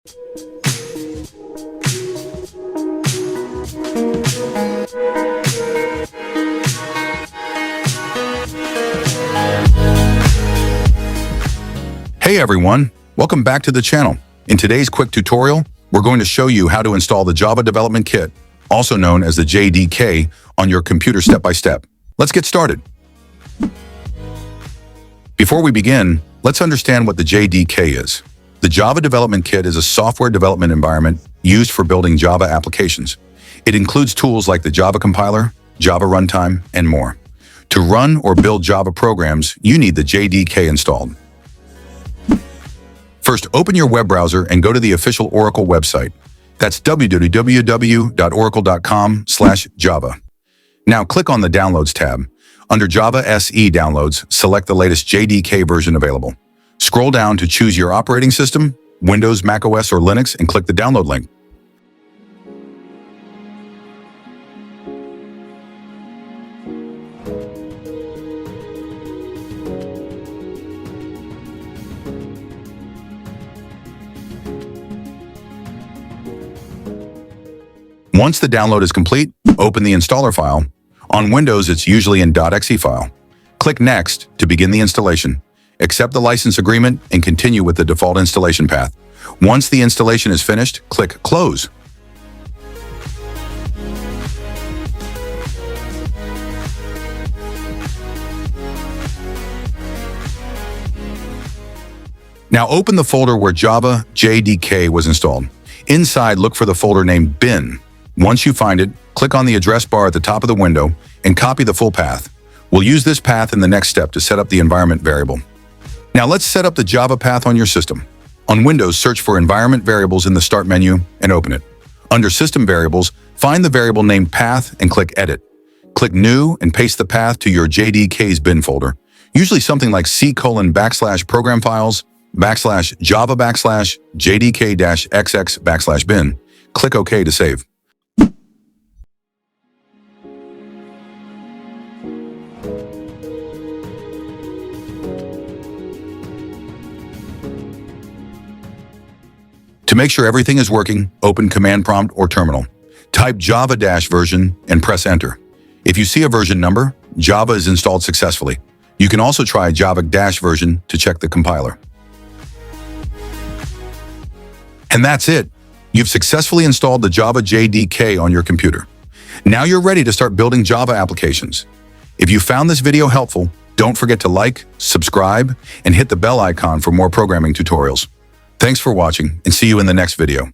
Hey everyone, welcome back to the channel. In today's quick tutorial, we're going to show you how to install the Java Development Kit, also known as the JDK, on your computer step by step. Let's get started. Before we begin, let's understand what the JDK is. The Java Development Kit is a software development environment used for building Java applications. It includes tools like the Java compiler, Java runtime, and more. To run or build Java programs, you need the JDK installed. First, open your web browser and go to the official Oracle website. That's www.oracle.com/Java. Now click on the Downloads tab. Under Java SE Downloads, select the latest JDK version available. Scroll down to choose your operating system, Windows, macOS, or Linux, and click the download link. Once the download is complete, open the installer file. On Windows, it's usually in .exe file. Click Next to begin the installation. Accept the license agreement and continue with the default installation path. Once the installation is finished, click Close. Now open the folder where Java JDK was installed. Inside, look for the folder named bin. Once you find it, click on the address bar at the top of the window and copy the full path. We'll use this path in the next step to set up the environment variable. Now let's set up the Java path on your system. On Windows, search for Environment Variables in the Start menu and open it. Under System Variables, find the variable named Path and click Edit. Click New and paste the path to your JDK's bin folder, usually something like C:\program files /Java /JDK-XX/bin. Click OK to save. To make sure everything is working, open Command Prompt or Terminal. Type Java-version and press Enter. If you see a version number, Java is installed successfully. You can also try Java-version to check the compiler. And that's it. You've successfully installed the Java JDK on your computer. Now you're ready to start building Java applications. If you found this video helpful, don't forget to like, subscribe, and hit the bell icon for more programming tutorials. Thanks for watching, and see you in the next video.